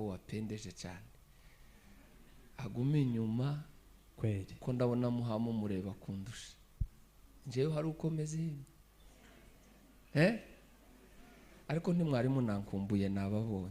wapendeje cyane agume inyuma kweli ko ndabona muhamo mureba kundusha njewe hari ukomeze ariko ntimwari munankumbuye nababonye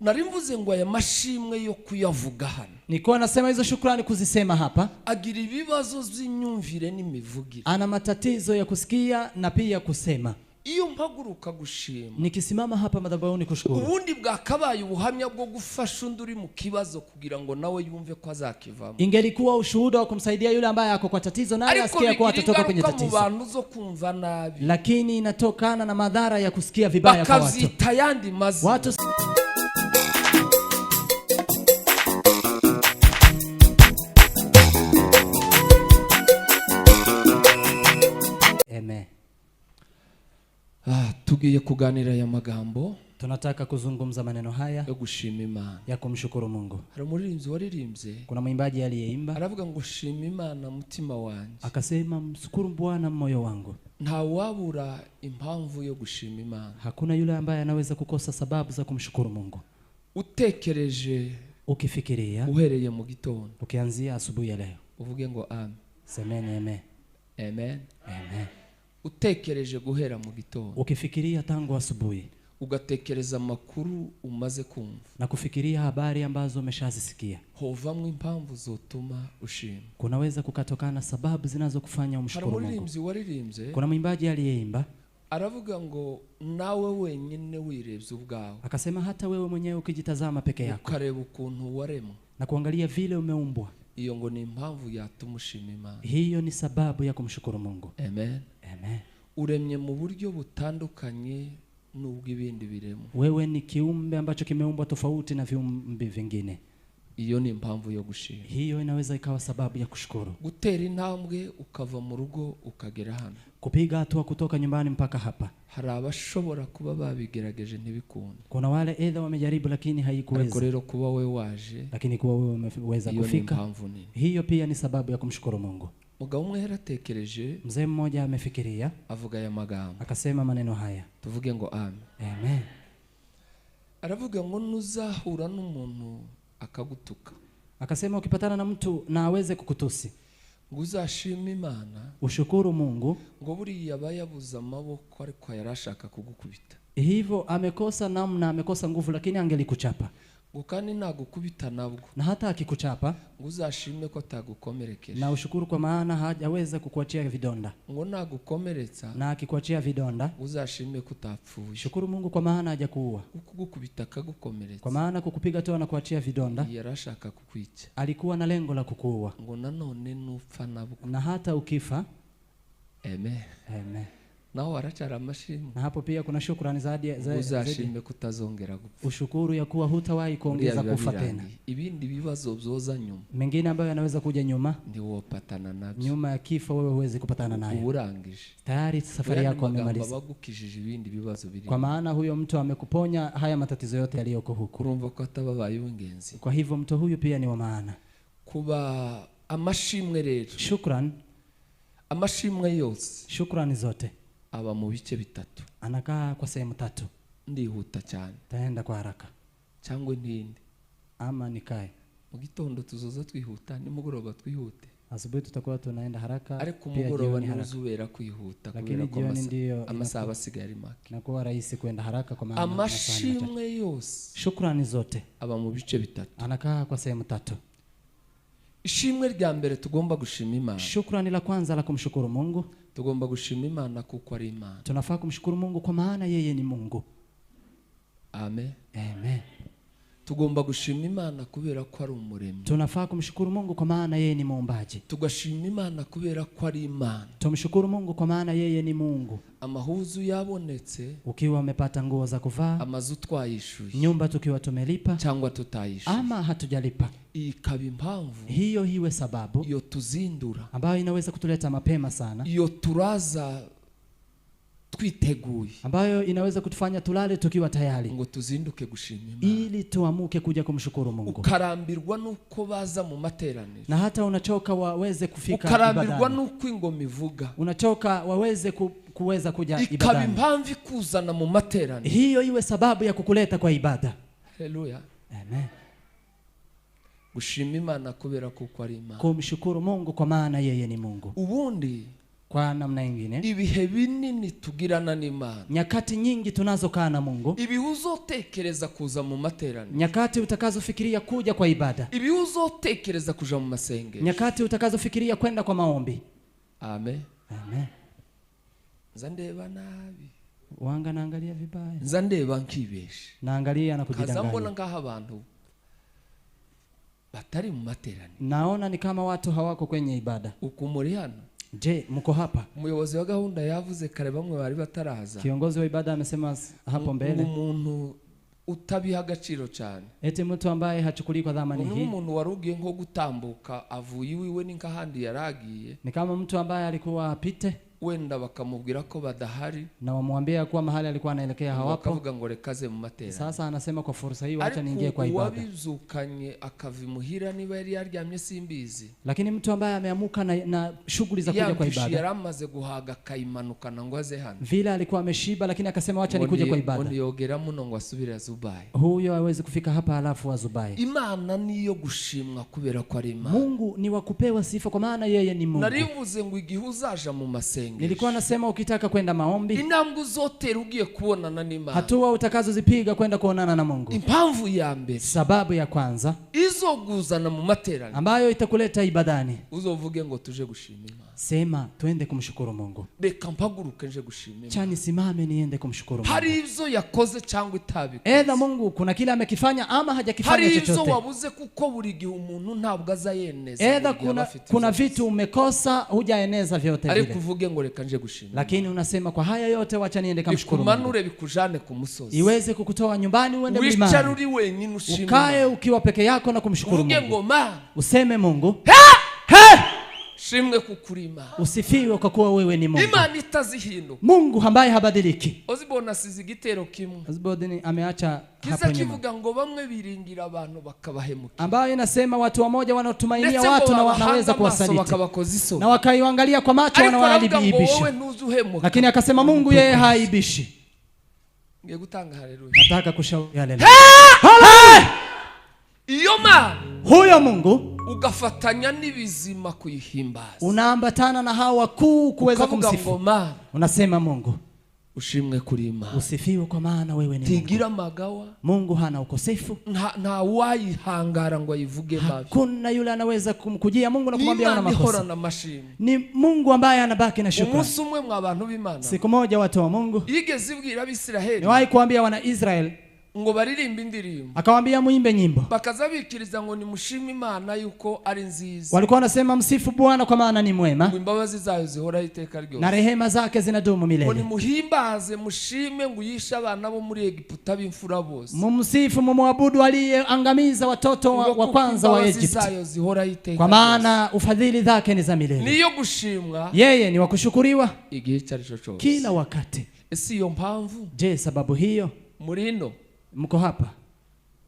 nari mvuze ngo aya mashimwe yo kuyavuga hano niko nasema hizo shukrani kuzisema hapa agira ibibazo z'inyumvire n'imivugire ana matatizo ya kusikia na pia kusema iyo mpaguruka gushima nikisimama hapa madhabahuni kushukuru ubundi bwakabaye ubuhamya bwo gufasha unduri mu kibazo kugira ngo nawe yumve ko azakivamo ingelikuwa ushuhuda wa kumsaidia yule ambaye ako kwa tatizo naye asikie kwa atatoka kwenye tatizo abantu zo kumva nabi lakini inatokana na madhara ya kusikia vibaya kwa watu bakazitayandi mazi watu Amen. Tugiye kuganira ya magambo tunataka kuzungumza maneno haya yo gushima Imana ya kumshukuru Mungu. Hari umuririmbyi waririmbye Kuna mwimbaji aliyeimba aravuga ngo shima Imana mutima wanjye akasema mshukuru Bwana moyo wangu. Nta wabura impamvu yo gushima Imana. Hakuna yule ambaye anaweza kukosa sababu za kumshukuru Mungu. Utekereje ukifikiria uhereye mu gitondo ukianzia asubuhi ya leo uvuge ngo amen. Semeni amen. Amen. Amen. Utekereje guhera mu gitondo ukifikiria tangu asubuhi ugatekereza makuru umaze kumva na kufikiria habari ambazo umeshazisikia hovamwe impamvu zotuma ushima kunaweza kukatokana sababu zinazokufanya umshukuru Mungu. Kuna mwimbaji aliyeimba aravuga ngo nawe wenyine wirebye ubwawe akasema hata wewe mwenyewe ukijitazama peke yako ukareba ukuntu waremwe na kuangalia vile umeumbwa iyo ngo ni impamvu yatuma ushima Imana. Hiyo ni sababu ya kumshukuru Mungu. Amen. Amen. Uremye mu buryo butandukanye n'ubwo ibindi biremo. Wewe ni kiumbe ambacho kimeumbwa tofauti na viumbe vingine. Iyo ni impamvu yo gushima. Hiyo inaweza ikawa sababu ya kushukuru. Gutera intambwe ukava mu rugo ukagera hano. Kupiga hatua kutoka nyumbani mpaka hapa. Hari abashobora kuba babigerageje ntibikunde. Kuna wale either wamejaribu lakini haikuweza. Ariko rero kuba wewe waje. Lakini kuwa wewe umeweza kufika. Hiyo pia ni sababu ya kumshukuru Mungu. Mugabo umwe yaratekereje. Mzee mmoja amefikiria. Avuga ya magambo. Akasema maneno haya. Tuvuge ngo amen. Amen. Aravuga ngo nuzahura n'umuntu akagutuka. Akasema ukipatana na mtu na aweze kukutusi nguzashima Imana ushukuru Mungu ngo buriya bayabuza amaboko ariko yarashaka kugukubita hivyo amekosa namna amekosa nguvu lakini angelikuchapa ngo kandi nagukubita nabwo na hata akikuchapa nguzashime ko tagukomerekeje na ushukuru kwa maana hajaweza kukuachia vidonda ngo nagukomeretsa na akikuachia vidonda nguzashime ko utapfuye shukuru Mungu kwa maana hajakuua kugukubita kagukomeretsa kwa maana kukupiga tu na kuachia vidonda yarashaka kukwica alikuwa na lengo la kukuua ngo nanone nupfa nabwo na hata ukifa amen amen nao waracara amashimwe na hapo pia kuna shukrani zaidi uzashime kutazongera gupfa ushukuru ya kuwa hutawahi kuongeza kufa tena ibindi bibazo byoza nyuma mengine ambayo yanaweza kuja nyuma ndi wopatana nabyo nyuma ya kifo wewe huwezi kupatana nayo urangije tayari safari yako umemaliza bagukijije ibindi bibazo biri kwa maana huyo mtu amekuponya haya matatizo yote yaliyoko huku urumva ko atababaye ungenzi kwa hivyo mtu huyu pia ni wa maana kuba amashimwe rero shukran amashimwe yose shukrani zote aba mu bice bitatu anakaa kwa sehemu tatu ndihuta cyane taenda kwa haraka cyangwa ntindi ama nikae mu gitondo tuzoza twihuta ni mugoroba twihute asubuhi tutakuwa tunaenda haraka ariko mugoroba ntuzubera kwihuta lakini jioni ndio amasaha asigara make na kuwa rahisi kwenda haraka kwa maana amashimwe yose shukrani zote aba mu bice bitatu anakaa kwa sehemu tatu ishimwe rya mbere tugomba gushima Imana shukrani la kwanza la kumshukuru Mungu tugomba gushima Imana kuko ari Imana tunafaa kumshukuru Mungu kwa maana yeye ni Mungu amen amen tugomba gushima Imana kubera ko ari umuremyi tunafaa kumshukuru Mungu kwa maana yeye ni muumbaji tugashima Imana kubera ko ari Imana tumshukuru Mungu kwa maana yeye ni Mungu amahuzu yabonetse ukiwa umepata nguo za kuvaa amazu twayishuye nyumba tukiwa tumelipa cyangwa tutayishuye ama hatujalipa ikaba impamvu hiyo hiwe sababu iyo tuzindura ambayo inaweza kutuleta mapema sana iyo turaza twiteguye ambayo inaweza kutufanya tulale tukiwa tayari ngo tuzinduke gushima Imana ili tuamuke kuja kumshukuru Mungu ukarambirwa nuko baza mu materaniro na hata unachoka waweze kufika ukarambirwa nuko ingoma ivuga unachoka waweze kuweza kuja ikaba ibadani. impamvu ikuzana mu materaniro. Hiyo iwe sababu ya kukuleta kwa ibada. Haleluya. Amen. Gushima Imana kubera kuko ari Imana. Kumshukuru Mungu kwa maana yeye ni Mungu. Ubundi Kwa namna nyingine, ibihe binini tugirana n'Imana, nyakati nyingi tunazokaa na Mungu, ibihe uzotekereza kuza mu materaniro, nyakati utakazofikiria kuja kwa ibada, ibihe uzotekereza kuja mu masengesho, nyakati utakazofikiria kwenda kwa maombi. Amen. Amen. Nza ndeba nabi, Wanga naangalia vibaya, nza ndeba nkibeshe, naangalia na kaza mbona kujidanganya. ngaha abantu batari mu materaniro. Naona ni kama watu hawako kwenye ibada. Ukumuri hano, Je, mko hapa? umuyobozi wa gahunda yavuze kare bamwe bari bataraza, Kiongozi wa ibada amesema hapo mbele, umuntu utabiha agaciro cyane, eti mtu ambaye hachukuli kwa dhamani hii umuntu warugiye nko gutambuka avuye iwiwe n'ikahandi yaragiye, ni kama mtu ambaye alikuwa apite wenda bakamubwira ko badahari na wamwambia kuwa mahali alikuwa anaelekea hawapo. bakavuga ngo rekaze mu materaniro. Sasa anasema kwa fursa hii acha niingie kwa ibada. Wabizukanye akavimuhira niba yari yaryamye simbizi, Lakini mtu ambaye ameamuka na shughuli za kuja kwa ibada, yaramaze guhaga kayimanukana ngo aze hano, vile alikuwa ameshiba lakini akasema acha nikuje kwa ibada, yogera muno ngo asubire azubaye. huyo hawezi kufika hapa halafu azubaye. Imana niyo gushimwa kubera ko ari Imana. Mungu ni wa kupewa sifa kwa maana yeye ni Mungu. Narivuze ngo igihe uzaja mu masengesho, Nilikuwa nasema ukitaka kwenda maombi, intambwe uzotera ugiye kubonana n'Imana, hatua utakazozipiga kwenda kuonana na Mungu, impamvu ya mbere, sababu ya kwanza izoguzana mu materaniro, ambayo itakuleta ibadani, uzovuge ngo tuje gushima Imana. sema twende kumshukuru Mungu. Reka mpaguruke nje gushima Imana. Chani simame niende kumshukuru Mungu. Hari ivyo yakoze cyangwa itabikoze, Edha Mungu kuna kile amekifanya ama hajakifanya hari ivyo chochote. wabuze kuko buri gihe umuntu ntabwo azayeneza, Edha kuna vitu umekosa hujaeneza vyote ari vile, kuvuge ngo reka nje gushima, lakini unasema kwa haya yote wacha niende kumshukuru Mungu. Bikumanure bikujane ku musozi, Iweze kukutoa nyumbani uende wicara mlimani, uri wenyine ushima, ukae ukiwa peke yako na kumshukuru uvuge Mungu. ngo Mana Useme Mungu, shimwe kukurima, usifiwe kwa kuwa wewe ni Mungu. Imana itazihinduka, Mungu ambaye habadiliki. ozibona sizi igitero kimwe Azbodini ameacha kiza hapo nyuma, kivuga ngo bamwe biringira abantu bakabahemuka, ambayo inasema watu wamoja wanatumainia ndetse watu na ngo wanaweza bahanga amaso kuwasaliti bakabakoza isoni, na wakaiangalia kwa macho ariko aravuga ngo wowe wanawaibisha. ntuzuhemuka. Lakini akasema Mungu yeye haibishi. Ngiye gutanga haleluya. Nataka kushauri haleluya. Iyo Mana Huyo Mungu ugafatanya n'ibizima kuyihimbaza, unaambatana na hawa wakuu kuweza ukavuga ngo kumsifu. Mana Unasema Mungu ushimwe kuri Imana, usifiwe kwa maana wewe ni Mungu. tigira magawa, Mungu hana ukosefu. nta wayihangara ngo ayivuge mabi. Hakuna yule anaweza kumkujia Mungu na kumwambia una Imana ihora makosa. na mashimwe. Ni Mungu ambaye anabaki na shukrani. Umunsi umwe mwa bantu b'Imana, Siku moja watu wa Mungu yigeze ibwira Abisiraheli niwahi kuambia wana Israel, ngo baririmbe indirimbo, akawaambia muimbe nyimbo. bakaza bikiriza ngo nimushime Imana yuko ari nziza, Walikuwa wanasema msifu Bwana kwa maana ni mwema ngo imbabazi zayo zihora iteka ryose, na rehema zake zinadumu ngo milele. nimuhimbaze mushime ngo yishe abana bo muri Egiputa b'imfura bose, Mumsifu mumwabudu aliyeangamiza watoto wa kwanza wa Egypt, zayo zihora iteka kwa maana ufadhili zake ni za milele. niyo gushimwa Yeye ni wa kushukuriwa igihe cyarico cyose, kila wakati. ese iyo mpamvu Je, sababu hiyo murino mko hapa?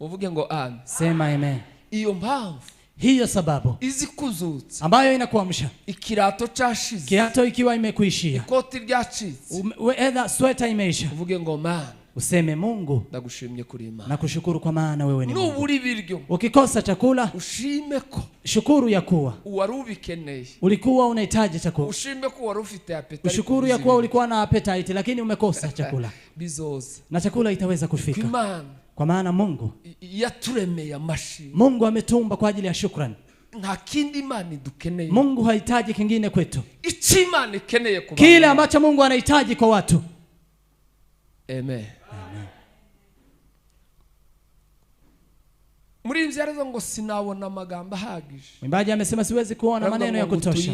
uvuge ngo amen. Sema amen. Iyo mpamvu Hiyo sababu izi kuzutsa ambayo inakuamsha, ikirato cashize, kiato ikiwa imekuishia, ikoti ryacitse, edha sweta imeisha, uvuge ngo Mana useme Mungu ndagushimye kuri Imana. na kushukuru kwa maana wewe ni Mungu. Nuburi biryo Ukikosa chakula ushime ko shukuru ya kuwa wari ubikeneye, ulikuwa unahitaji chakula. ushime ko wari ufite appetite, Ushukuru ya kuwa ulikuwa na appetite lakini umekosa chakula, bizoza na chakula itaweza kufika, Imana kwa maana Mungu yaturemeye amashimwe. Mungu ametumba kwa ajili ya shukrani. Nta kindi Imana idukeneye, Mungu hahitaji kingine kwetu, icyo Imana ikeneye ku kile bantu. ambacho Mungu anahitaji kwa watu. Amen. Muri ivyo yarazo ngo sinabona amagambo ahagije, Mwimbaji amesema siwezi kuona maneno ya kutosha,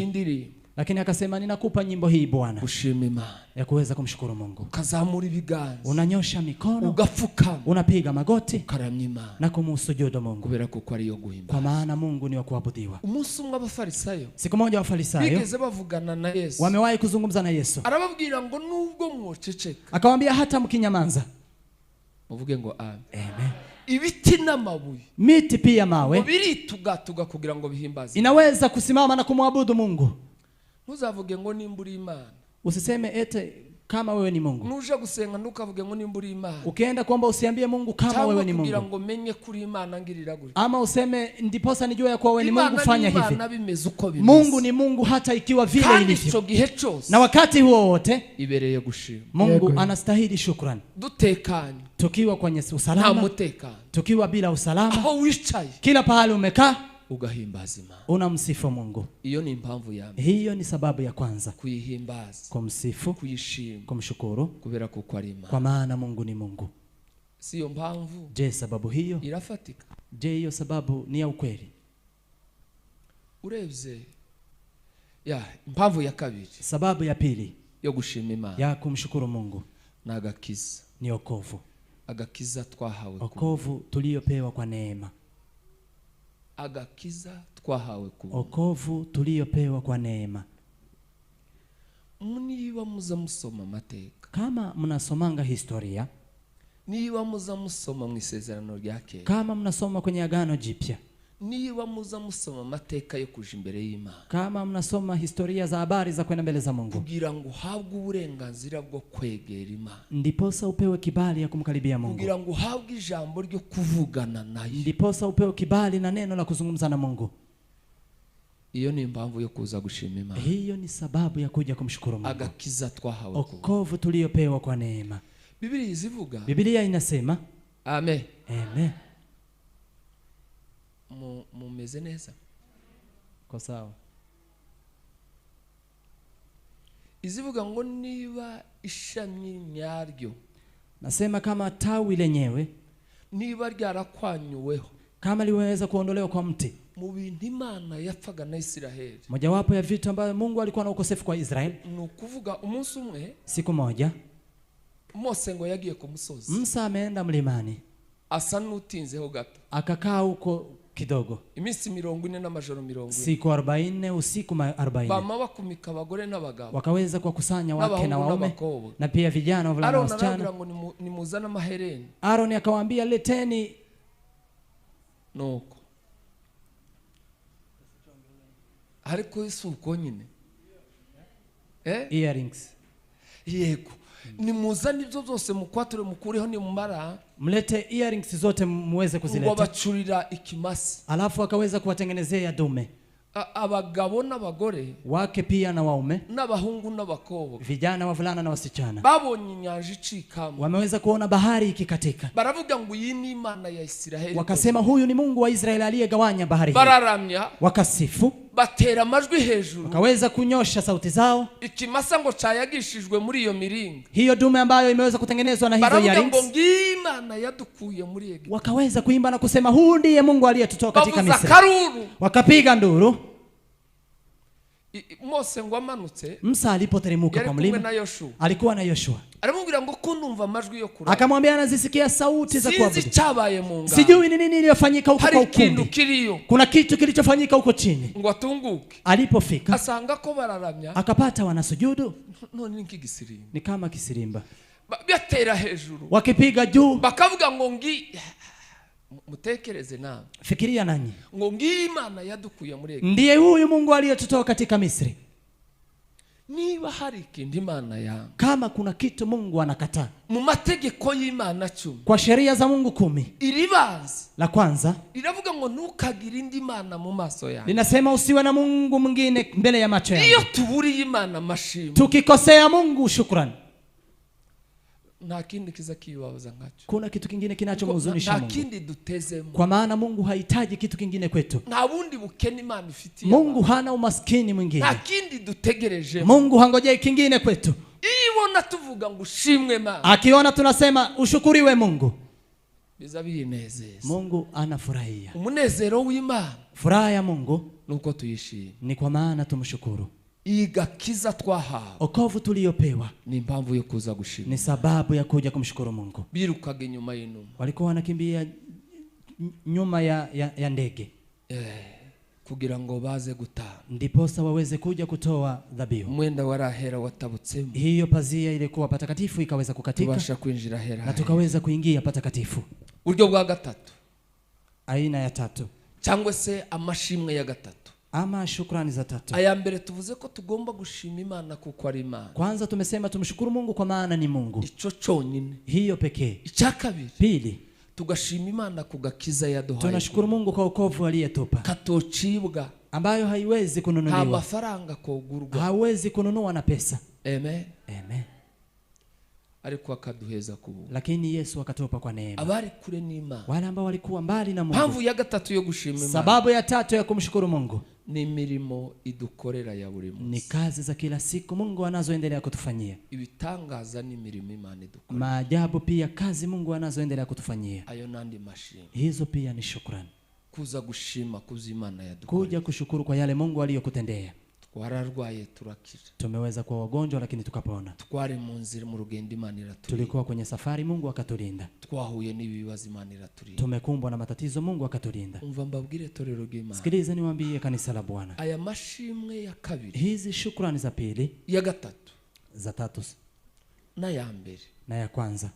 lakini akasema ninakupa nyimbo hii Bwana, ushima Imana ya kuweza kumshukuru Mungu. ukazamura ibiganza, Unanyosha mikono, ugapfukama, unapiga magoti ukaramya Imana na kumusujudu Mungu, kubera kuko ariyo guhimba, kwa maana Mungu ni wa kuabudiwa. umunsi umwe abafarisayo Siku moja Wafarisayo bigeze bavugana na Yesu, wamewahi kuzungumza na Yesu, arababwira ngo nubwo mwoceceka, akawaambia hata mkinyamanza, uvuge ngo amen. amen, Ibiti n'amabuye, miti pia mawe biritugatuga kugira ngo bihimbaze, inaweza kusimama na kumwabudu Mungu. ntuzavuge ngo nimba uri Imana, Usiseme ete kama wewe ni Mungu. Nuje gusenga ntukavuge ngo nimba uri Imana. Ukienda kuomba usiambie Mungu kama wewe ni Mungu. Kugira ngo menye kuri Imana ngirira gutya. Ama useme ndiposa nijue ya kuwa wewe ni Mungu, fanya hivi. Imana bimeze uko bimeze. Mungu ni Mungu hata ikiwa vile ilivyo. Na wakati huo wote ibereye gushima. Mungu anastahili shukrani. Dutekanye. Tukiwa kwenye usalama. Tukiwa bila usalama. Aho wicaye. Kila pahali umekaa ugahimbaza Imana. Unamsifu Mungu. Iyo ni impamvu ya mbere. Hiyo ni sababu ya kwanza. Kuihimbaza. Kumsifu. Kuyishima. Kumshukuru. Kubera kuko ari Imana. Kwa maana Mungu ni Mungu. Siyo mpamvu. Je, sababu hiyo irafatika? Je, hiyo sababu ni ya ukweli? Urebye impamvu ya kabiri. Sababu ya pili yo gushima Imana. Ya kumshukuru Mungu. Na agakiza. Ni wokovu. Agakiza twahawe. Wokovu tuliyopewa kwa neema. Agakiza twahawe ku. Wokovu tuliyopewa kwa neema. Niba muza musoma amateka. Kama mnasomanga historia. Niba muza musoma mu isezerano rya kera. Kama mnasoma kwenye agano jipya. Niba muza musoma amateka yo kuja imbere y'Imana. Kama mnasoma historia za habari za kwenda mbele za Mungu. Kugira ngo uhabwe uburenganzira bwo kwegera Imana. Ndiposa upewe kibali ya kumkaribia Mungu. Kugira ngo uhabwe ijambo ryo kuvugana naye. Ndiposa upewe kibali na neno la kuzungumza na Mungu. Iyo ni impamvu yo kuza gushima Imana. Hiyo ni sababu ya kuja kumshukuru Mungu. Agakiza twahawe. Wokovu tuliyopewa kwa neema. Biblia izivuga. Biblia inasema. Amen. Amen. Mumeze neza? Kwa sawa. Izivuga ngo niba ishami nyaryo. Nasema kama tawi lenyewe. Niba ryarakwanyuweho. Kama liweza kuondolewa kwa mti. Mu bintu Imana yapfaga na Israeli. Mojawapo ya vitu ambavyo Mungu alikuwa na ukosefu kwa Israeli. Ni ukuvuga umunsi umwe. Siku moja. Mose ngo yagiye ku musozi. Musa ameenda mlimani. Asa n'utinzeho gato. Akakaa huko kidogo. Iminsi 40 n'amajoro 40. Siku 40 usiku 40. Bama bakumika abagore n'abagabo. Wakaweza kukusanya wake na waume na pia vijana wavulana na wasichana. Aaron ngo nimuzana mahereni. Aaron akawaambia leteni nuko. Ariko isuko nyine. Earrings. Yego. Nimuzane ibyo byose mukwature mukureho ni mumara. Mlete earrings zote muweze kuzileta. Ngo bacurira ikimasi. Alafu akaweza kuwatengenezea dume. Abagabo n'abagore. Wake pia na waume. N'abahungu n'abakobwa. Vijana wavulana na wasichana. Babonye inyanja icikamo. Wameweza kuona bahari ikikatika. Baravuga ngo iyi ni Imana ya Israeli. Wakasema huyu ni Mungu wa Israeli aliyegawanya bahari hii. Bararamya. Wakasifu. Batera amajwi hejuru. Wakaweza kunyosha sauti zao. Ikimasa ngo cayagishijwe muri iyo miringa. Hiyo dume ambayo imeweza kutengenezwa na hizo earrings. Baravuga ngo Imana yadukuye muri Egiputa. Wakaweza kuimba na kusema huu ndiye Mungu aliyetutoa katika Misri. Wakapiga nduru. Mose ngo amanutse. Musa alipoteremka kwa mlima alikuwa na Yoshua. Aramubwira ngo kundumva amajwi yo kurara. Akamwambia anazisikia sauti za kuabudu. Sinzi cyabaye mu ngano. Sijui ni nini iliyofanyika huko kwa ukumbi. Kuna kitu kilichofanyika huko chini. Ngo atunguke. Alipofika asanga ko bararamya. Akapata wanasujudu. None ni nk'igisirimba. Ni kama kisirimba. Batera hejuru. Wakipiga juu. Bakavuga ngo mutekereze na. Fikiria nanyi. Ngo Imana yadukuye muri Egiputa. Ndiye huyu Mungu aliyetutoa katika Misri. Niba hari ikindi Imana ya. Kama kuna kitu Mungu anakataa. Mu mategeko y'Imana 10. Kwa sheria za Mungu 10. Iribanza. La kwanza. Iravuga ngo ntukagire indi Imana mu maso yawe. Linasema usiwe na Mungu mwingine mbele ya macho yako. Iyo tuburi Imana mashimo. Tukikosea Mungu shukrani. Nta kindi kiza kibabaza ngacho. Kuna kitu kingine kinachomhuzunisha Mungu. Nta kindi dutezemo. Kwa maana Mungu hahitaji kitu kingine kwetu. Nta bundi bukene Imana ifitiye. Mungu hana umaskini mwingine. Nta kindi dutegereje. Mungu hangojei kingine kwetu. Ibona tuvuga ngo ushimwe Imana. Akiona tunasema ushukuriwe Mungu. Biza binezeza. Mungu anafurahia. Umunezero w'Imana. Furaha ya Mungu nuko tuyishimye. Ni kwa maana tumshukuru. Igakiza twahawe. Wokovu tuliyopewa ni impamvu yo kuza gushima. Ni sababu ya kuja kumshukuru Mungu. Birukaga nyuma y'inuma. Walikuwa wanakimbia nyuma ya ndege. Kugira ngo baze gutaha. Ndiposa waweze kuja kutoa dhabihu. Mwenda warahera watabutsemo. Hiyo pazia ilikuwa patakatifu ikaweza kukatika. Tubasha kuinjira hera. Na tukaweza kuingia patakatifu. Buryo bwa gatatu. Aina ya tatu. Cyangwa se amashimwe ya gatatu. ama shukrani za tatu. Aya mbere tuvuze ko tugomba gushima Imana kuko ari Imana. Kwanza tumesema tumshukuru Mungu kwa maana ni Mungu. Ico cyonyine. Hiyo pekee. Icya kabiri. Pili, tugashima Imana kugakiza yaduhaye. tunashukuru Mungu kwa wokovu aliyetupa. Katocibwa Ambayo haiwezi kununuliwa. Amafaranga kugurwa. Hawezi kununua na pesa. Amen. Amen. Ariko akaduheza kubu. Lakini Yesu akatupa kwa neema. Abari kure n'Imana. Wale ambao walikuwa mbali na Mungu. Mpamvu ya gatatu yo gushima Imana. Sababu ya tatu ya kumshukuru Mungu ni mirimo idukorera ya buri munsi. Ni kazi za kila siku Mungu anazoendelea kutufanyia. Ibitangaza ni mirimo Imana idukorera. Maajabu pia kazi Mungu anazoendelea kutufanyia. Ayo nandi mashini. Hizo pia ni shukrani. Kuza gushima kuzimana yadukorera. Kuja kushukuru kwa yale Mungu aliyokutendea. Twararwaye turakira. Tumeweza kuwa wagonjwa lakini tukapona. Twari mu nzira mu rugendo Imana iraturinda. Tulikuwa kwenye safari Mungu akatulinda. Twahuye n'ibibazo Imana iraturinda. Tumekumbwa na matatizo Mungu akatulinda. Umva mbabwire torero ry'Imana. Sikiliza niwaambie kanisa la Bwana. Aya mashimwe ya kabiri. Hizi shukrani za pili, ya gatatu, za tatu na ya mbere. Na ya kwanza.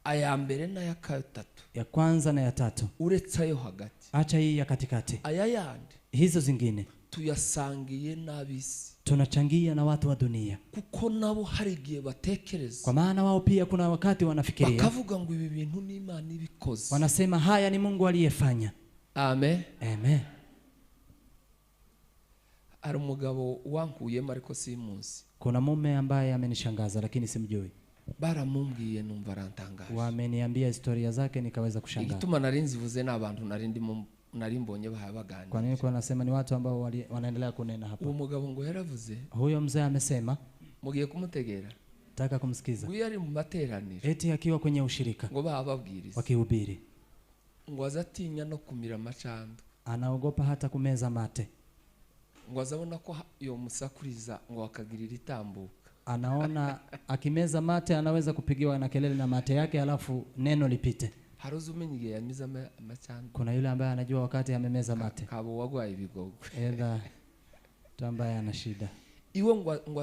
Aya mbere na ya gatatu. Ya kwanza na ya tatu. Uretse ayo hagati. Acha hii ya katikati. Aya yandi. Hizo zingine tuyasangiye n'abisi. Tunachangia na watu wa dunia. Kuko nabo hari igihe batekereza. Kwa maana wao pia kuna wakati wanafikiria. Bakavuga ngo ibi bintu ni Imana ibikoze. Wanasema haya ni Mungu aliyefanya. Amen. Amen. Ari umugabo wankuyemo ariko simuzi. Kuna mume ambaye amenishangaza lakini simjui. Baramumbwiye numva arantangaje. Wameniambia historia zake nikaweza kushangaa. Igituma narinzi vuze n'abantu narimbonye bahabagana. Kwa nini kwa nasema ni watu ambao wanaendelea kunena hapa. Uwo mugabo ngo yaravuze. Huyo mzee amesema. Mugiye kumutegera. Taka kumsikiza. Ngo yari mu materaniro. Eti akiwa kwenye ushirika. Ngo bababwiriza. Wakihubiri. Ngo azatinya no kumira amacando. Anaogopa hata kumeza mate. Ngo azabona ko yo musakuriza ngo akagirira itambuka. Anaona akimeza mate anaweza kupigiwa na kelele na mate yake alafu neno lipite. Haruzi umenye yamiza amacando. Kuna yule ambaye anajua wakati amemeza mate. Kabo wagwaye ibigogo. Edha ambaye ana shida. Iwe ngo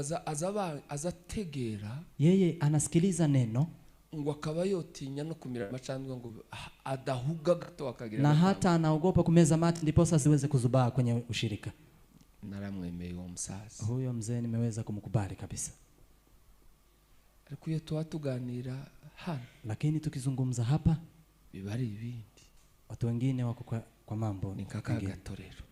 azategera. Yeye anasikiliza neno. Ngo akaba yotinya no kumira amacandwe ngo adahuga gato akagira. Na hata anaogopa kumeza mate ndipo sasa siweze kuzubaa kwenye ushirika. Naramwemeye uwo musaza. Huyo mzee nimeweza kumkubali kabisa. Ariko iyo tuganira hano. Lakini tukizungumza hapa bibari ibindi. Watu wengine wako kwa mambo ni kakagatorero.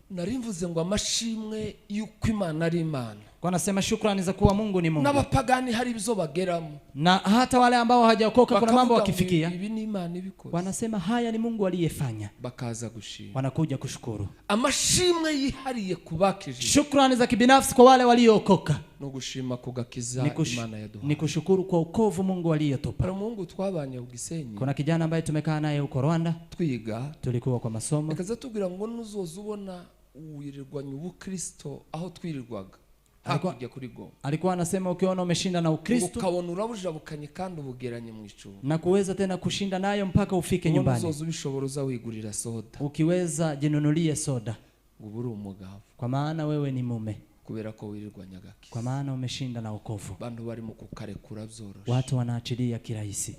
Narimvuze ngo amashimwe yuko Imana ari Imana. Kwa nasema shukrani za kuwa Mungu ni Mungu. N'abapagani hari bizo bageramo. Na hata wale ambao hawajaokoka kuna mambo wakifikia. Ibi ni Imana ibikoze. Wanasema haya ni Mungu aliyefanya. Bakaza gushima. Wanakuja kushukuru. Amashimwe yihariye kubakije. Shukrani za kibinafsi kwa wale waliookoka. No gushima kugakiza Imana yaduha. Ni kushukuru kwa ukovu Mungu aliyotupa. Para Mungu twabanye ugisenyi. Kuna kijana ambaye tumekaa naye huko Rwanda. Twiga. Tulikuwa kwa masomo. Akaza tugira ngo nuzozubona uwirirwanya ubukristo aho twirirwaga. Hakujya kuri go. Alikuwa anasema ukiona umeshinda na Ukristo ukabona urabujabukanye kandi ubugeranye mu icuru. Na kuweza tena kushinda nayo mpaka ufike nyumbani. Uzozo ubishoboroza wigurira soda. Ukiweza jinunulie soda. Nguburi umugabo. Kwa maana wewe ni mume. Kubera ko wirirwanya gaki. Kwa maana umeshinda na wokovu. Bantu bari mu kukarekura byoroshe. Watu wanaachilia kirahisi.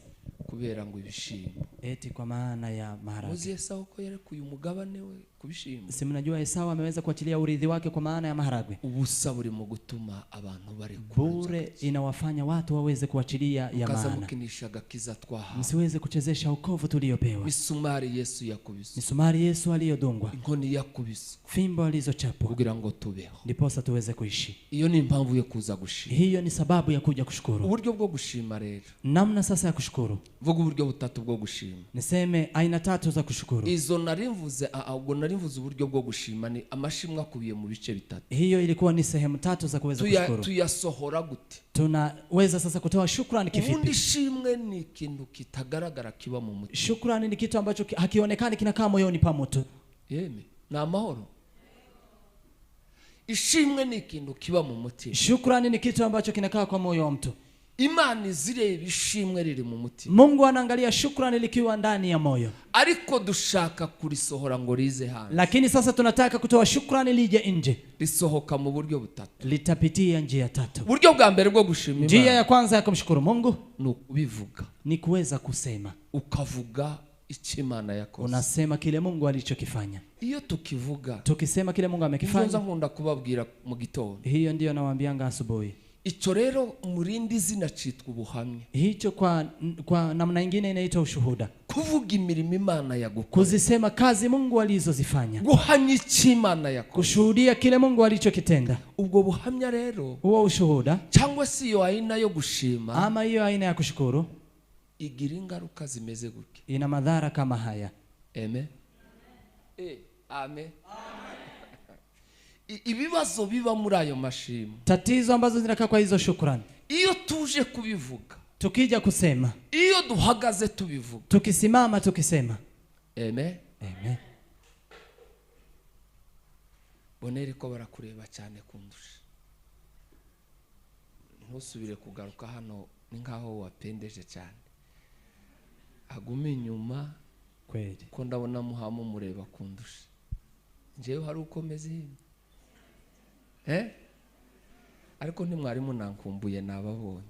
Kubera ngo ibishimo. Eti kwa maana ya maharage. Uzi Esau ko yarekuye umugabane we kubishimo. Si mnajua Esau ameweza kuachilia urithi wake kwa maana ya maharagwe. Ubusa buri mu gutuma abantu bari bure inawafanya watu waweze kuachilia ya maana. Mukinisha gakiza twaha. Msiweze kuchezesha wokovu tuliopewa. Misumari Yesu yakubise. Misumari Yesu aliyodungwa. Inkoni yakubise. Fimbo alizochapwa. Kugira ngo tubeho. Ndiposa tuweze kuishi. Iyo ni impamvu yo kuza gushima. Hiyo ni sababu ya kuja kushukuru. Uburyo bwo gushima rero. Namna sasa ya kushukuru. Vuga uburyo butatu bwo gushima. Niseme aina tatu za kushukuru. Izo narimvuze narimvuze uburyo bwo gushima ni amashimwe akubiye mu bice bitatu. Hiyo ilikuwa ni sehemu tatu za kuweza kushukuru. Tuyasohora gute? Tunaweza sasa kutoa shukrani kivipi? Ubundi shimwe ni kintu kitagaragara kiba mu mutima. Shukrani ni kitu ambacho hakionekani kinakaa moyoni pa mtu. Yeme, na amahoro. Ishimwe ni kintu kiba mu mutima. Shukrani ni kitu ambacho kinakaa kwa moyo wa mtu. Imana zireba ishimwe riri mu mutima. Mungu anaangalia shukrani likiwa ndani ya moyo. Ariko dushaka kurisohora ngo rize hanze. Lakini sasa tunataka kutoa shukrani lije nje. Risohoka mu buryo butatu. Litapitia njia tatu. Buryo bwa mbere bwo gushima Imana. Njia ya kwanza ya kumshukuru Mungu ni kubivuga. Ni kuweza kusema. Ukavuga ichimana yakoze. Unasema kile Mungu alichokifanya. Iyo tukivuga, Tukisema kile Mungu amekifanya. nzo nkunda kubabwira mu gitondo. Hiyo ndio nawaambianga asubuhi. Ico rero murindi zina citwa ubuhamya. Hicho kwa namna nyingine inaitwa ushuhuda. Kuvuga imirimo Imana yagukora. Kuzisema kazi Mungu alizozifanya. Guhamya ichimana yakoze. Kushuhudia kile Mungu alichokitenda. Ubwo buhamya rero, Huo ushuhuda cyangwa si yo aina yo gushima, ama hiyo aina ya kushukuru, igira ingaruka zimeze gutya. ina madhara kama haya. Amen. Amen. Ibibazo biba muri ayo mashimo, Tatizo ambazo zinakaa kwa hizo shukrani. iyo tuje kubivuga, Tukija kusema, iyo duhagaze tubivuga, tukisimama tukisema. Amen. Amen. Bonere ko barakureba cyane kundusha. Ntusubire kugaruka hano ni nkaho wapendeje cyane. Agume inyuma Kweli. ko ndabona muhamo mureba kundusha. Njewe hari uko meze hino. Ariko ntimwari munankumbuye nababonye.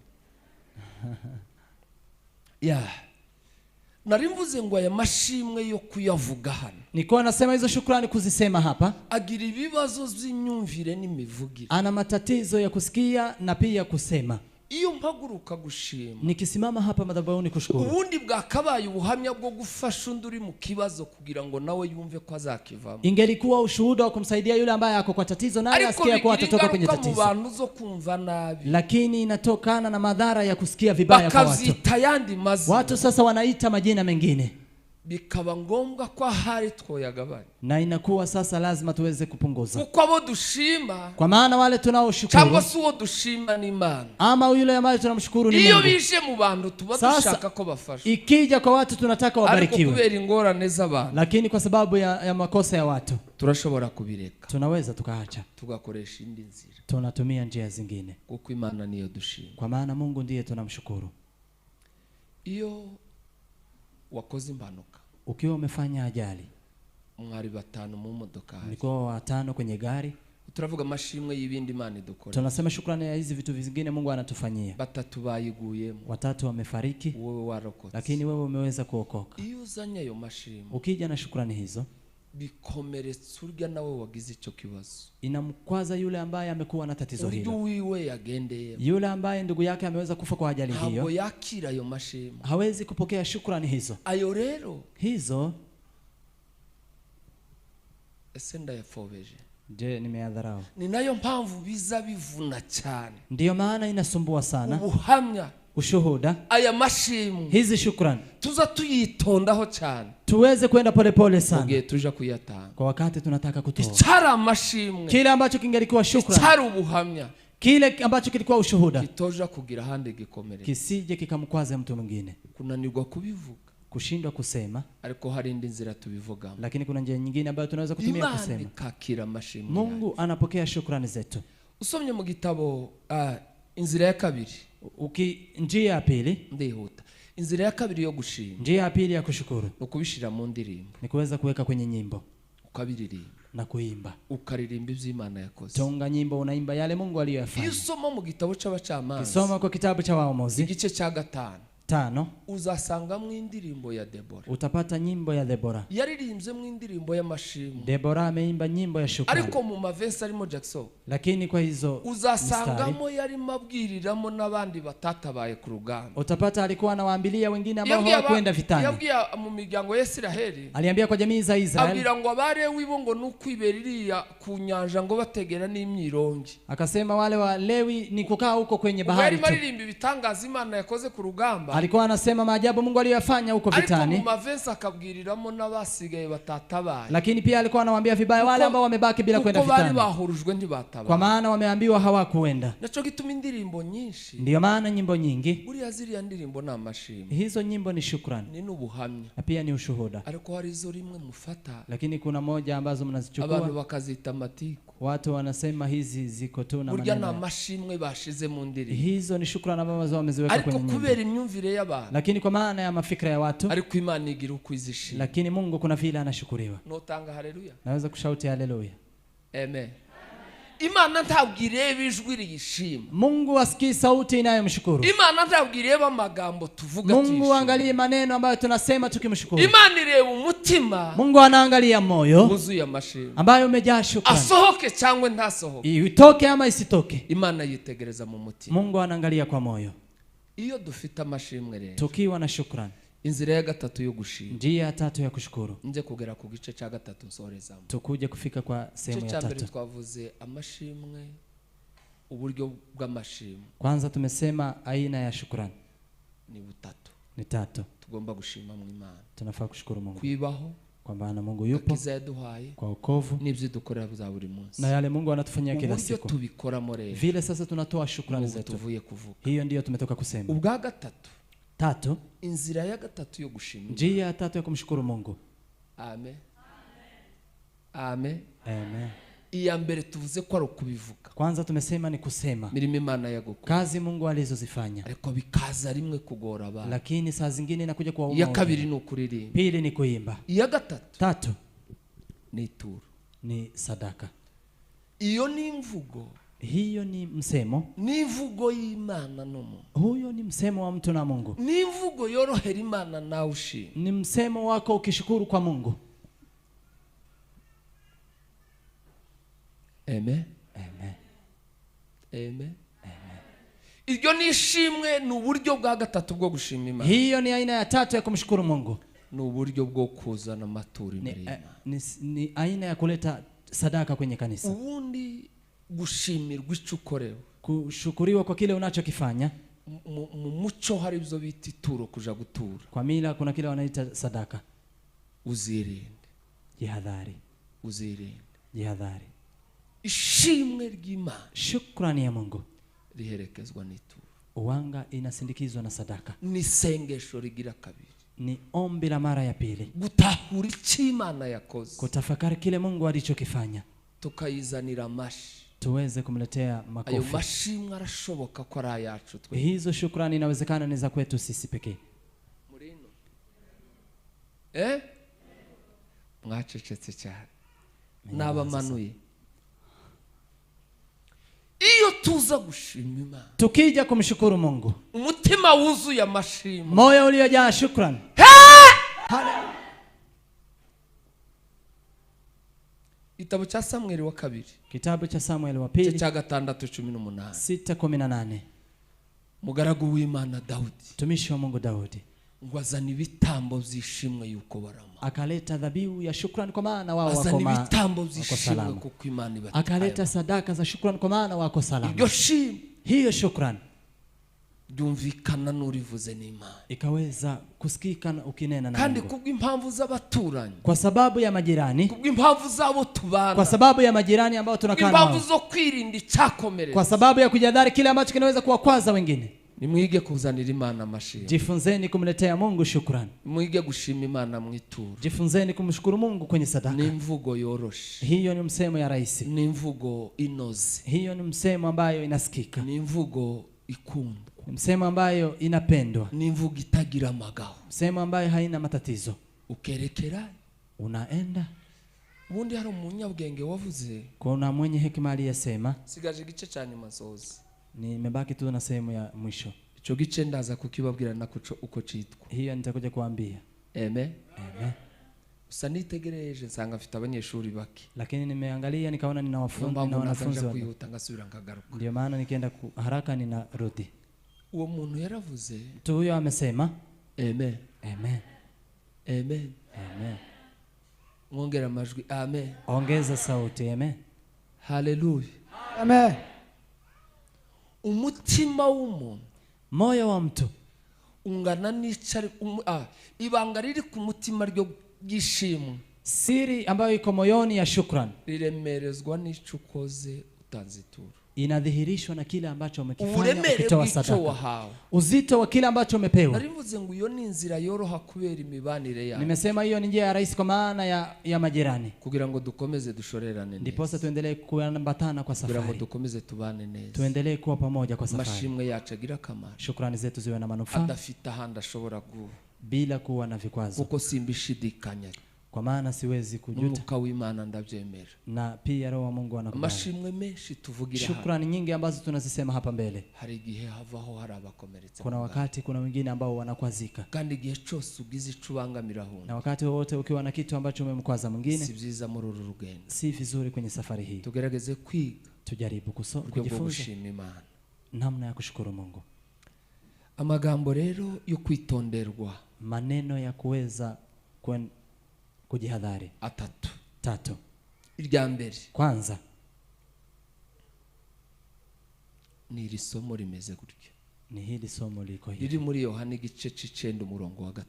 Nari mvuze ngo aya mashimwe yo kuyavuga hano, Nilikuwa nasema hizo shukrani kuzisema hapa. agira ibibazo z'inyumvire n'imivugire. Ana matatizo ya kusikia na pia kusema. Iyo mpaguruka gushima, Nikisimama hapa madhabahuni kushukuru, ubundi bwakabaye ubuhamya bwo gufasha undi uri mu kibazo kugira ngo nawe yumve ko azakivamo. ingelikuwa ushuhuda wa kumsaidia yule ambaye ako kwa tatizo naye asikie kwa atatoka kwenye mu tatizo. bantu zo kumva nabi, Lakini inatokana na madhara ya kusikia vibaya kwa watu. bakazita yandi mazina. Watu sasa wanaita majina mengine. Bikaba ngombwa ko ahari twoyagabanya. Na inakuwa sasa lazima tuweze kupunguza. Kuko abo dushima, Kwa maana wale tunaoshukuru cyangwa se uwo dushima ni Imana. ama yule ambaye tunamshukuru ni Iyo Mungu. bije mu bantu tuba Sasa, dushaka ko bafasha. Ikija kwa watu tunataka Ariko wabarikiwe. kubera ingorane z'abantu, Lakini kwa sababu ya makosa ya watu turashobora kubireka tunaweza tukaacha. tugakoresha indi nzira. Tunatumia njia zingine. Kuko Imana niyo dushima. Kwa maana Mungu ndiye tunamshukuru. Iyo wakoze impanuka, Ukiwa umefanya ajali, mwari batanu mu modoka, mlikuwa watano kwenye gari, turavuga amashimwe y'ibindi Imana idukora. tunasema shukrani ya hizi vitu vingine Mungu anatufanyia. Batatu bayiguyemo, Watatu wamefariki, wowe warokotse. lakini wewe umeweza kuokoka. Iyo uzanye ayo mashimwe, Ukija na shukrani hizo, bikomeretsa urya nawe wagize icyo kibazo, inamkwaza yule ambaye amekuwa na tatizo uryo hilo. wiwe yagendeye, Yule ambaye ndugu yake ameweza kufa kwa ajali ntabwo hiyo, yakira ayo mashimwe. hawezi kupokea shukrani hizo. Ayo rero Hizo, ese ndayafobeje, je, nimeyadharau? ni nayo mpamvu biza bivuna cyane. Ndiyo maana inasumbua sana. Ubuhamya, Ushuhuda, aya mashimwe hizi shukrani tuza tuyitondaho cyane tuweze kwenda polepole sana mugihe tuja kuyatanga. kwa wakati tunataka kutoa Icyari amashimwe, kile ambacho kingelikuwa shukrani, icyari ubuhamya, kile ambacho kilikuwa ushuhuda kitoja kugira ahandi gikomere, kisije kikamkwaze mtu mwingine. kunanirwa kubivuga, Kushindwa kusema, ariko hari indi nzira tubivugamo. lakini kuna njia nyingine ambayo tunaweza kutumia Imana kusema. ikakira amashimwe. Mungu anapokea shukrani zetu. Usomye mu gitabo inzira ya kabiri, Njia ya pili, ndihuta. Inzira ya kabiri yo gushima, njia ya pili ya kushukuru ukubishira mu ndirimbo, ni kuweza kuweka kwenye nyimbo ukabiririmba, na kuimba. ukaririmba iby'Imana yakoze. Tunga nyimbo, unaimba yale Mungu Iyo aliyoyafanya. usoma mu gitabo cy'abacamanza, Kisoma kwa kitabu cha Waamuzi igice cya 5, 5, uzasangamo indirimbo ya Debora. utapata nyimbo ya Debora. Yaririmbye mu indirimbo y'amashimwe, Debora ameimba nyimbo ya shukrani. ariko mu mavensi arimo Jackson Lakini kwa hizo uzasangamo yarimo abwiriramo n'abandi batatabaye ku rugamba. utapata alikuwa anawaambilia wengine ambao hawakwenda vitani. Yabwiye mu miryango ya Isiraheli, Aliambia kwa jamii za Israeli, abwira ngo Abalewi bo ngo nukwibera iriya ku nyanja ngo bategera n'imyirongi. akasema wale wa Lewi ni kukaa huko kwenye bahari Bari tu. maririmba ibitangaza Imana yakoze ku rugamba, Alikuwa anasema maajabu Mungu aliyofanya huko ariko mu vitani. mavensi akabwiriramo n'abasigaye batatabaye, Lakini pia alikuwa anawaambia vibaya wale ambao wamebaki bila kwenda kuko bari vitani, bahurujwe ntibatabaye. kwa maana wameambiwa hawakuenda. Naco gituma indirimbo nyinshi, Ndiyo maana nyimbo nyingi, buriya ziriya ndirimbo ni amashimwe, hizo nyimbo ni shukrani ni n'ubuhamya, na pia ni ushuhuda. ariko hari izo rimwe mufata Lakini kuna moja ambazo abantu mnazichukua, bakazita amatiku, watu wanasema hizi ziko tu na burya ni maneno. amashimwe bashize mu ndirimbo, Hizo ni shukrani ambazo wameziweka ariko kwenye nyimbo. kubera imyumvire y'abantu, Lakini kwa maana ya mafikra ya watu, ariko Imana igira uko izishima. lakini Mungu kuna vile anashukuriwa. Notanga haleluya, Naweza kushauti haleluya. amen. Imana ntabwo ireba ijwi riyishima. Mungu asikii sauti inayomshukuru. Imana ntabwo ireba amagambo tuvuga Mungu angalie maneno ambayo tunasema tukimshukuru. Imana ireba umutima. Mungu anaangalia moyo wuzuye amashimwe ambayo umejaa shukrani. Asohoke cyangwa ntasohoke. Itoke ama isitoke. Imana yitegereza mu mutima. Mungu anaangalia kwa moyo. Iyo dufite amashimwe rero, tukiwa na shukrani, inzira ya gatatu yo gushima, njia ya tatu ya kushukuru, nje kugera ku gice cya gatatu nsorezamo. Tukuje kufika kwa sehemu ya tatu. Twavuze amashimwe, uburyo bw'amashimwe. Kwanza tumesema aina ya shukrani ni butatu. Ni tatu. Tugomba gushima mu Imana. Tunafaa kushukuru Mungu. Kwibaho, kwa maana Mungu yupo, kwa wokovu, n'ibyo dukorera za buri munsi, na yale Mungu anatufanyia kila siku. Uburyo tubikoramo rero, vile sasa tunatoa shukrani zetu. Tuvuye kuvuga. Hiyo ndiyo tumetoka kusema. Ubwa gatatu. Tatu. Inzira ya gatatu yo gushima. Njia ya tatu ya kumshukuru Mungu. Amen. Amen. Amen. Iya mbere tuvuze ko ari ukubivuga. Kwanza tumesema ni kusema. Mirimo Imana yagukora. Kazi Mungu alizozifanya. Ariko bikaza rimwe kugora abantu. Lakini saa zingine inakuja kwa ya kabiri ni ukuririmba. Pili ni kuimba. Iya gatatu. Tatu ni ituro. Ni sadaka. Iyo ni imvugo. Hiyo ni msemo. Ni imvugo y'Imana n'umuntu. Huyo ni msemo wa mtu na Mungu. Ni imvugo yorohera Imana nawe ushima. Ni msemo wako ukishukuru kwa Mungu. Amen. Amen. Amen. Iryo ni ishimwe, ni uburyo bwa gatatu bwo gushima Imana. Hiyo ni aina ya tatu ya kumshukuru Mungu. Ni uburyo bwo kuzana amaturo imbere y'Imana. Ni aina ya kuleta sadaka kwenye kanisa. Ubundi gushimirwa icyo ukorewe, kushukuriwa kwa kile unachokifanya. Mu muco hari ibyo bita ituro, kuja gutura. Kwa mila kuna kile wanaita sadaka. Uzirinde. Jihadhari. Uzirinde. Jihadhari. Ishimwe ry'Imana, shukrani ya Mungu, riherekezwa n'ituro. Uwanga inasindikizwa na sadaka. Ni sengesho rigira kabiri. Ni ombi la mara ya pili. Gutahura icyo Imana yakoze. Kutafakari kile Mungu alichokifanya. Tukayizanira amashi. Tuweze kumletea makofi. Ayo mashimwe arashoboka ko ari ayacu twe. Hizo shukrani inawezekana ni za kwetu sisi pekee. Murino. Mwacecetse cyane. Nabamanuye. Iyo tuza gushima Imana, tukija kumshukuru Mungu, umutima wuzuye amashimwe, moyo uliojaa shukrani. Igitabo cya Samueli wa kabiri. Kitabu cha Samueli wa pili. Cya gatandatu 18. 6:18. Mugaragu w'Imana Daudi. Tumishi wa Mungu Daudi. Ngwazana ibitambo byishimwe yuko barama. Akaleta dhabihu ya shukrani kwa maana wao wako salama. Azana ibitambo byishimwe kuko Imana ibataye. Akaleta sadaka za shukrani kwa maana wako salama. Iryo shimwe, hiyo shukrani, byumvikana n'urivuze n'Imana. Ikaweza kusikika ukinena na kandi Mungu. kubw'impamvu z'abaturanyi, kwa sababu ya majirani, kubw'impamvu zabo tubana, kwa sababu ya majirani ambao tunakaa nao, impamvu zo kwirinda icyakomereza, kwa sababu ya kujadhari kile ambacho kinaweza kuwakwaza wengine. Nimwige kuzanira Imana amashimwe. Jifunzeni kumletea Mungu shukrani. Mwige gushima Imana mu ituro. Jifunzeni kumshukuru Mungu kwenye sadaka. Ni mvugo yoroshe. Hiyo ni msemo ya rahisi. Ni mvugo inoze. Hiyo ni msemo ambayo inasikika. Ni mvugo ikundwa. Ni msemo ambayo inapendwa. Ni mvugo itagira amagao. Msemo ambayo haina matatizo. Ukerekera, unaenda. Ubundi hari umunyabwenge wavuze. Kuna mwenye hekima aliyesema. Sigaje gice cyane masozi. Nimebaki tu na sehemu ya mwisho. Ico gice ndaza kukibabwira nako uko citwa. Hiyo nitakuja kuambia. Amen. Amen. Usa nitegereje nsanga afite abanyeshuri baki. Lakini nimeangalia nikaona nina wanafunzi wa kwihuta ngasubira nkagaruka. Ndio maana nikienda haraka ninarudi. Uwo muntu yaravuze. Tu huyo amesema. Amen. Amen. Amen. Amen. Mwongera amajwi. Amen. Ongeza sauti. Amen. Hallelujah. Amen. Umutima w'umuntu, moyo wa mtu, ungana n'icari ibanga riri ku mutima ryo gishimwe. Siri ambayo iko moyoni ya shukrani riremerezwa n'ico ukoze utanze ituro. Inadhihirishwa na kile ambacho umekifanya ukitoa sadaka. Uzito wa kile ambacho umepewa. Narivuze ngo iyo ni inzira yoroha kubera imibanire yawe. Nimesema hiyo ni njia ya rahisi kwa maana ya majirani. Kugira ngo dukomeze dushorerane neza. Ndiposa tuendelee kuambatana kwa safari. Kugira ngo dukomeze tubane neza. Tuendelee kuwa pamoja kwa safari. Mashimwe yacu agira akamaro. Shukrani zetu ziwe na manufaa. Adafita handa ashobora bila kuwa na vikwazo. Kuko simbishidikanya. kwa maana siwezi kujuta, umwuka w'Imana ndabyemera, na pia roho wa Mungu anakubali. amashimwe menshi tuvugira hapa. Shukrani nyingi ambazo tunazisema hapa mbele. Hari igihe havaho hari abakomeretse, Kuna wakati kuna wengine ambao wanakwazika, kandi igihe cyose ugize icubangamira hundi, na wakati wote ukiwa na kitu ambacho umemkwaza mwingine, si byiza muri uru rugendo. si vizuri kwenye safari hii. Tugerageze kwiga Tujaribu uburyo bwo kujifunza gushima Imana. namna ya kushukuru Mungu. Amagambo rero yo kwitonderwa, Maneno ya kuweza kujihadhari atatu. 3. Irya mbere Kwanza ni iri somo rimeze gutya, ni hili somo liko hivi. riri muri Yohana igice c'9 umurongo wa 3.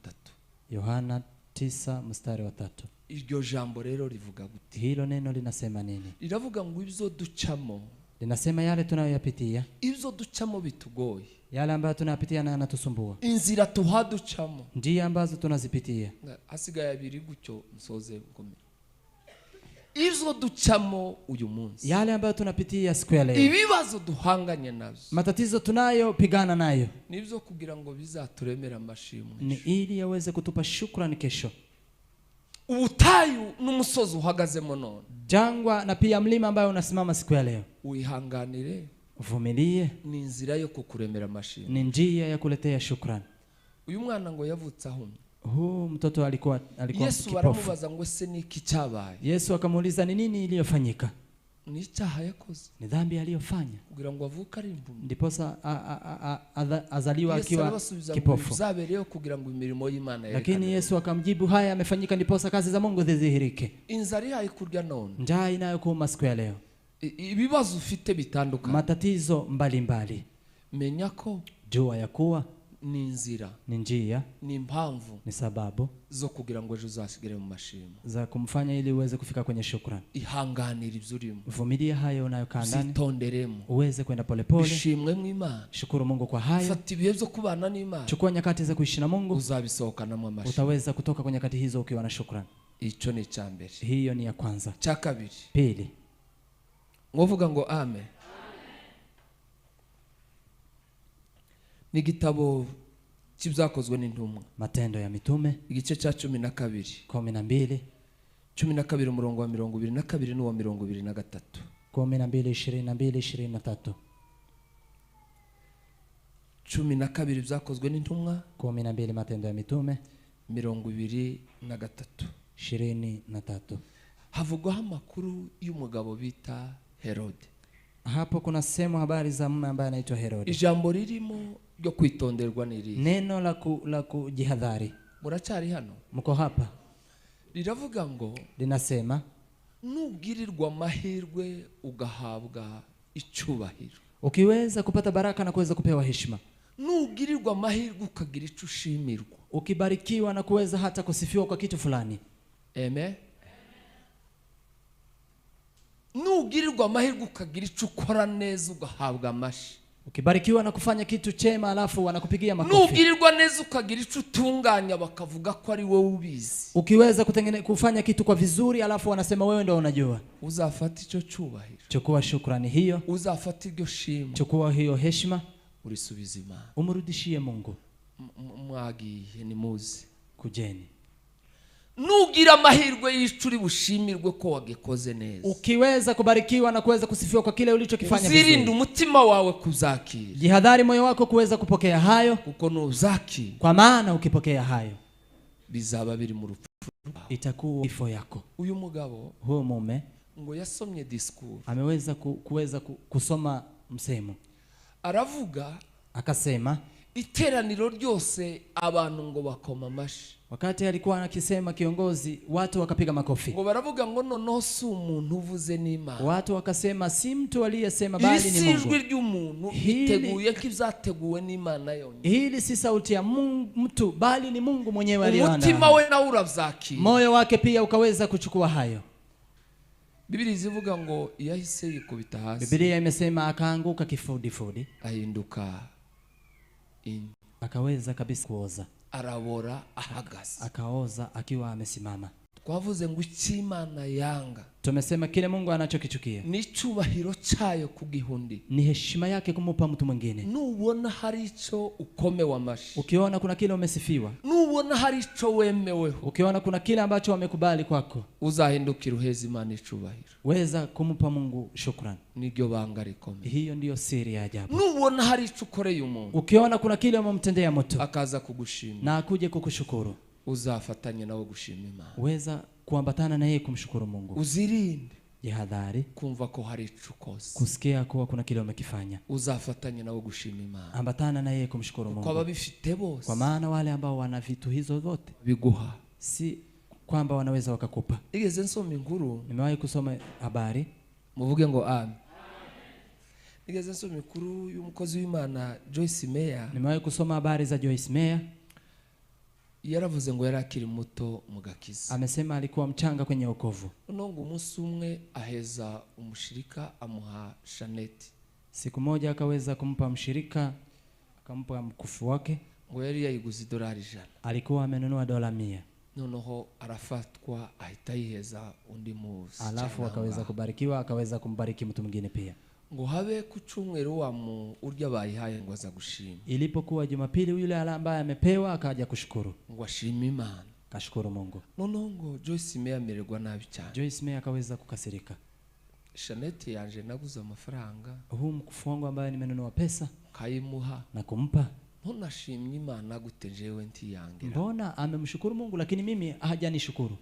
Yohana 9 mstari wa 3. Iryo jambo rero rivuga gute? Hilo neno linasema nini? Riravuga ngo ibyo ducamo, Linasema yale tunayoyapitia, ibyo ducamo bitugoye, yale ambayo tunayapitia na yanatusumbua, inzira tuhaducamo, njia ambazo tunazipitia. hasigaye abiri gutyo nsoze ngome. Ibyo ducamo uyu munsi, Yale ambayo tunapitia siku ya leo, ibibazo duhanganye navyo, matatizo tunayopigana nayo, nibyo kugira ngo bizaturemera amashimwe, ni ili yaweze kutupa shukrani kesho. ubutayu n'umusozi uhagazemo none, Jangwa na pia mlima ambayo unasimama siku ya leo, uyihanganire, uvumilie, ni inzira yo kukuremera amashimwe. ni njia ya kuletea shukrani. Uyu mwana ngo yavutse ahumye, Huu mtoto alikuwa Yesu kipofu. baramubaza ngo ese niki cyabaye? Yesu akamuuliza ni nini iliyofanyika? Ni icyaha yakoze Ni dhambi aliyofanya kugira ngo avuke ari impumyi. ndiposa azaliwa Yesu akiwa arabasubiza ngo kipofu. bizabereyeho kugira ngo imirimo y'Imana Lakini yerekane. Yesu akamjibu, haya amefanyika ndiposa kazi za Mungu zidhihirike. Inzara ihaye kurya none, Njaa inayokuuma siku ya leo, ibibazo ufite bitandukanye, matatizo mbalimbali, menya ko jua ya kuwa ni inzira, ni njia, ni impamvu ni sababu zo kugira ngo ejo uzasigare mu mashimwe. za kumfanya ili uweze kufika kwenye shukrani. Ihanganira ibyo urimo, Vumilia hayo unayokaa ndani, zitonderemo, uweze kwenda polepole. bishimwe mu Imana. Shukuru Mungu kwa hayo, Fata ibihe byo kubana n'Imana, chukua nyakati za kuishi na Mungu, uzabisohokanamo amashimwe. utaweza kutoka kwenye nyakati hizo ukiwa na shukrani. Icyo ni icya mbere. Hiyo ni ya kwanza. Cya kabiri, Pili, ngovuga ngo amen. Ni igitabo cy'ibyakozwe n'intumwa, Matendo ya Mitume igice cya 12, 12, 12 umurongo wa 22 n'uwa 23. 12, 22, 23. 12 byakozwe n'intumwa, 12 Matendo ya Mitume 23. 23. Havugwaho amakuru y'umugabo bita Herode. Hapo kuna sehemu habari za mume ambaye anaitwa Herode. Ijambo ririmo ryo kwitonderwa n'iri. Neno la kujihadhari. Muracyari hano? Mko hapa? Riravuga ngo Linasema nubwirirwa amahirwe ugahabwa icyubahiro, ukiweza kupata baraka na kuweza kupewa heshima, nubwirirwa amahirwe ukagira icyo ushimirwa, ukibarikiwa na kuweza hata kusifiwa kwa kitu fulani. amen. Nubwirirwa amahirwe ukagira icyo ukora neza ugahabwa amashi, ukibarikiwa na kufanya kitu chema alafu wanakupigia makofi, nubwirirwa neza ukagira icyo utunganya bakavuga ko ari wowe ubizi, ukiweza kufanya kitu kwa vizuri alafu wanasema wewe ndio unajua, uzafata icyo cyubahiro, chukua shukrani hiyo, uzafata iryo shimo, chukua hiyo heshima, urisubiza Imana. umrudishie Mungu. Mwagiye ni muzi, Kujeni. nugira amahirwe y'icuri bushimirwe ko wagikoze neza, Ukiweza kubarikiwa na kuweza kusifiwa kwa kile ulichokifanya vizuri, uzirinde umutima wawe kuzakira, jihadhari moyo wako kuweza kupokea hayo, kuko nuzakira kwa maana ukipokea hayo bizaba biri mu rupfu. itakuwa kifo yako. Uyu mugabo Huyo mume ngo yasomye discours, ameweza kuweza kusoma msemo, aravuga akasema iteraniro ryose abantu ngo bakoma amashi, wakati alikuwa akisema kiongozi, watu wakapiga makofi, ngo baravuga ngo noneho si umuntu uvuze n'Imana, watu wakasema si mtu aliyesema bali ni Mungu. ijwi ry'umuntu iteguye ko izateguwe n'Imana yonyine, Hili si sauti ya mtu bali ni Mungu mwenyewe aliyeandaa. umutima we nawe uravyakira, Moyo wake pia ukaweza kuchukua hayo. Biblia izivuga ngo yahise yikubita hasi, Biblia imesema akaanguka kifudifudi, ahinduka akaweza kabisa kuoza, arabora ahagaze. akaoza akiwa amesimama. twavuze ngo icy'Imana yanga tumesema kile Mungu anachokichukia ni cyubahiro cyayo kugihundi, ni heshima yake kumupa mtu mwingine. nubona hari icyo ukomewe amashi, Ukiona kuna kile umesifiwa, nubona hari icyo wemeweho, ukiona kuna kile ambacho wamekubali kwako, uzahindukira uheza Imana icubahiro, weza kumupa Mungu shukrani. niryo banga rikomeye. Hiyo ndiyo siri ya ajabu. Nubona hari icyo ukoreye umuntu, Ukiona kuna kile umemtendea mtu akaza kugushima, na akuje kukushukuru, uzafatanye nawe gushima Imana, weza kuambatana na yeye kumshukuru Mungu. uzirinde Jihadhari kumva ko hari icyo ukoze, kusikia kuwa kuna kile umekifanya, uzafatanye nawe gushima Imana, ambatana na yeye kumshukuru kwa Mungu. babifite bose, Kwa maana wale ambao wana vitu hizo zote biguha. si kwamba wanaweza wakakupa. Igeze nsoma inkuru, Nimewahi kusoma habari, muvuge ngo amen. Igeze nsoma inkuru y'umukozi w'Imana Joyce Meyer, nimewahi kusoma habari za Joyce Meyer. yaravuze ngo yarakiri muto mu gakiza, Amesema alikuwa mchanga kwenye wokovu. nongo umunsi umwe aheza umushirika amuha Shaneti, Siku moja akaweza kumpa mshirika, akampa mkufu wake, ngo yari yayiguze $100, alikuwa amenunua $100. noneho arafatwa ahita yiheza undi muzi, Alafu akaweza kubarikiwa, akaweza kumbariki mtu mwingine pia. ngo habe ku cyumweru wa mu urya bayihaye ngo aza gushima, Ilipokuwa Jumapili, yule ambaye amepewa akaja kushukuru, ngo ashima Imana, kashukuru Mungu. noneho ngo Joyce Meyer amererwa nabi cyane. Joyce Meyer akaweza kukasirika. Shaneti yanje naguze amafaranga, Huu mkufu wangu ambaye nimenunua pesa kayimuha, na kumpa, ntunashimye Imana gute jewe ntiyangira, mbona amemshukuru Mungu lakini mimi hajanishukuru?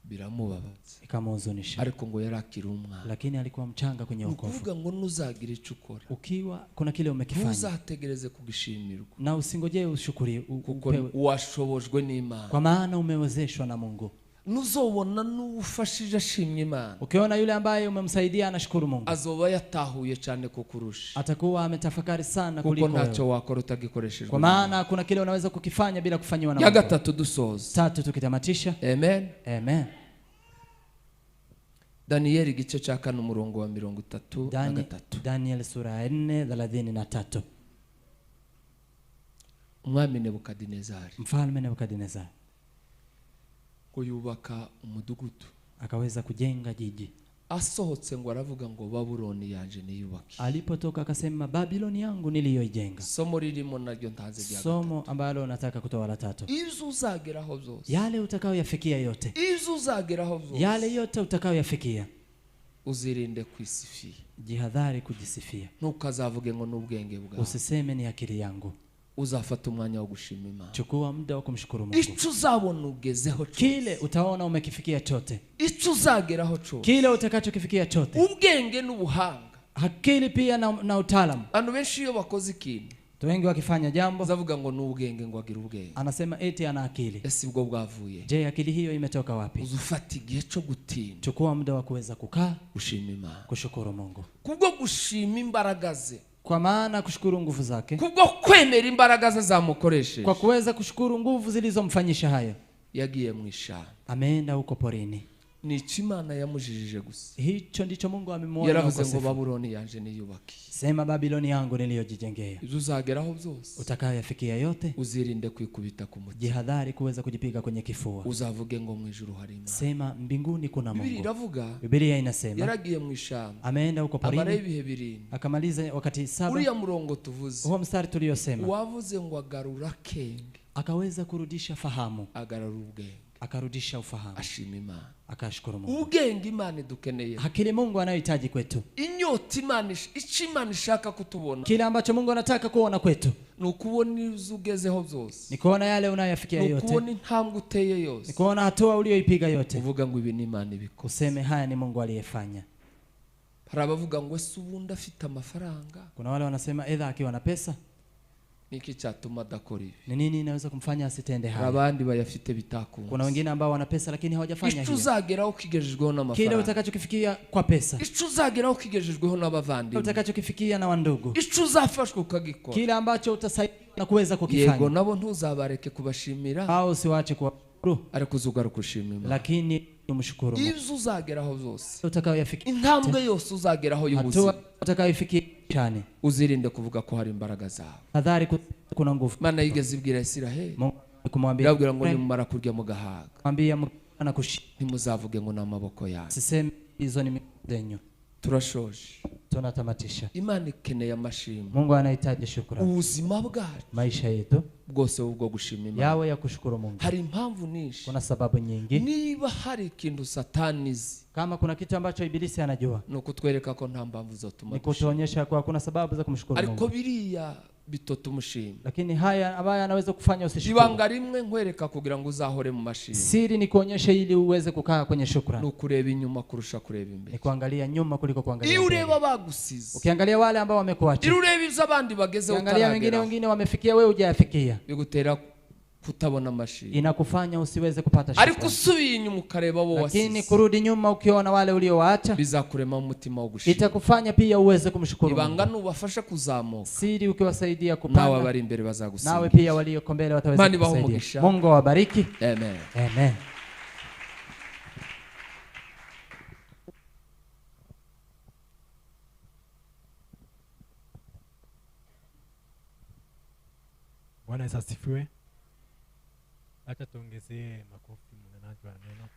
biramubabaza, Ikamuhuzunisha. ariko ngo yarakiri umwana. Lakini alikuwa mchanga kwenye wokovu. Ukuvuga ngo nuzagira icyo ukora, Ukiwa kuna kile umekifanya, ntuzategereze kugishimirwa, na usingojee ushukuri kuko washobojwe n'Imana, kwa maana umewezeshwa na Mungu. nuzobona n'ufashije ashimye Imana, Ukiona yule ambaye umemsaidia anashukuru Mungu, azoba yatahuye cyane kukurusha, atakuwa ametafakari sana kuko kuliko ntacyo wewe. wakora utagikoreshejwe. Kwa maana kuna kile unaweza kukifanya bila kufanywa na ya Mungu. gatatu dusoza, 3 tukitamatisha. amen. Amen. Danieli igice cya 4 umurongo wa 33. Daniel sura ya 4:33. Umwami Nebukadinezari Mfalme Nebukadinezari ngo yubaka umudugudu, akaweza kujenga jiji. asohotse ngo aravuga ngo Babuloni yanje niyubaki. Alipotoka akasema Babiloni yangu niliyoijenga. Somo ririmo naryo ntanze rya Somo ambalo nataka kutoa la 3. Izo uzageraho byose, Yale utakayoyafikia yote, izo uzageraho byose, yale yote utakayoyafikia, uzirinde kwisifia, jihadhari kujisifia. ntukazavuge ngo n'ubwenge bwawe, Usiseme ni akili yangu. uzafata umwanya wo gushima Imana. Chukua muda wa kumshukuru Mungu. Icyo uzabona ugezeho cyose, Kile utaona umekifikia chote, icyo uzageraho cyose, kile utakachokifikia chote, ubwenge n'ubuhanga. akili pia na utaalamu. Abantu benshi iyo bakoze ikintu, Watu wengi wakifanya jambo bazavuga ngo n'ubwenge, ngo agira ubwenge. anasema eti ana akili. Ese ubwo bwavuye? Je, akili hiyo imetoka wapi? Uzufata igihe cyo gutinda, Chukua muda wa kuweza kukaa gushima Imana, kushukuru Mungu, kubwo gushima imbaraga ze, kwa maana kushukuru nguvu zake, kubwo kwemera imbaraga ze zamukoresheje. kwa kuweza kushukuru nguvu zilizomfanyisha hayo. Yagiye mu ishamba, Ameenda huko porini. ni iki Imana yamujijije gusa. Hicho ndicho Mungu amemwona. Yaravuze ngo Babuloni yanje niyubaki. Sema Babiloni yangu niliyojijengea. Ibyo uzageraho byose, Utakayoyafikia yote, uzirinde kwikubita ku mutima, jihadhari kuweza kujipiga kwenye kifua. uzavuge ngo mu ijuru hari Imana. Sema mbinguni kuna Biblia Mungu. iravuga Biblia inasema yaragiye mu ishamba, ameenda huko amarayo porini ibihe 7, akamaliza wakati 7. uriya murongo tuvuze, Huo mstari tuliyosema, wavuze ngo agarura kenge, akaweza kurudisha fahamu, agarura ubwenge, akarudisha ufahamu, ashima Imana. akashukuru Mungu. Ubwenge Imana dukeneye, Akili Mungu anayohitaji kwetu, inyota Imana, icyo Imana ishaka kutubona, kile ambacho Mungu anataka kuona kwetu ni ukubona izo ugezeho byose, ni kuona yale unayoyafikia ni yote, ukubona intambwe uteye ni yose, kuona hatua uliyoipiga yote, uvuga ngo ibi ni Imana ibikoze. useme haya ni Mungu aliyefanya. Hari abavuga ngo ese ubundi afite amafaranga, Kuna wale wanasema edha akiwa na pesa niki cyatuma adakora ibi? ni nini inaweza kumfanya asitende Hari haya. abandi bayafite bitakunze. Kuna wengine ambao wana pesa lakini hawajafanya Icyo hiyo. uzageraho ukigejejweho Kile n'amafaranga, utakachokifikia kwa pesa, icyo uzageraho ukigejejweho n'abavandimwe, utakachokifikia na wandugu, icyo uzafashwa ukagikora. kile ambacho utasaidia na kuweza Yego kukifanya, nabo ntuzabareke kubashimira, au usiwache kuwashukuru, ariko uzugaruka ushima Imana. lakini umshukuru Mungu. Ibyo uzageraho byose, Utakayoyafikia, intambwe yose uzageraho y'ubuzima, hatua utakayofikia chani, uzirinde kuvuga ko hari imbaraga zawe. hadhari kuna nguvu. Imana yigeze ibwira Isiraheli, Mungu kumwambia irabwira ngo nimumara kurya mugahaga, mwambia anakushika. Ntimuzavuge ngo n'amaboko yanyu. Sisemi hizo ni mikono zenyu. Turashoje. Tunatamatisha. Imana ikeneye amashimwe. Mungu anahitaji shukrani. Ubuzima bwacu Maisha yetu bwose ubwo gushima Imana. yawe ya kushukuru Mungu. Hari impamvu nyinshi. Kuna sababu nyingi. Niba hari ikintu Satani izi, Kama kuna kitu ambacho ibilisi anajua, ni ukutwereka ko nta mpamvu zotuma ni kutuonyesha kwa kuna sababu za kumshukuru ariko Mungu. biriya bitotumushima. Lakini haya ambayo anaweza kufanya usishukuru. Ibanga rimwe nkwereka kugira ngo uzahore mu mashimwe. Siri ni kuonyesha ili uweze kukaa kwenye shukrani. Ni ukureba inyuma kurusha kureba Ni imbere. kuangalia nyuma kuliko kuangalia Iyo mbele. ureba bagusize, Ukiangalia wale ambao wamekuacha, iyo ureba ibyo abandi bageze ukiangalia utaragera, wengine wamefikia, wewe hujafikia, bigutera kutabona amashimwe. inakufanya usiweze kupata Ariko shukrani. usubiye inyuma ukareba bo Lakini wasize, kurudi nyuma ukiona wale uliowaacha, bizakurema umutima wo gushima. itakufanya pia uweze kumshukuru Ibanga Mungu. nubafasha kuzamuka, Siri ukiwasaidia nawe kupanda, bari imbere bazagusingira. nawe pia walioko mbele wataweza Imana ibahe kusaidia. umugisha. Mungu awabariki. Amen. Amen. Bwana Yesu asifiwe. Acha tuongezee makofi mnenaji wa neno.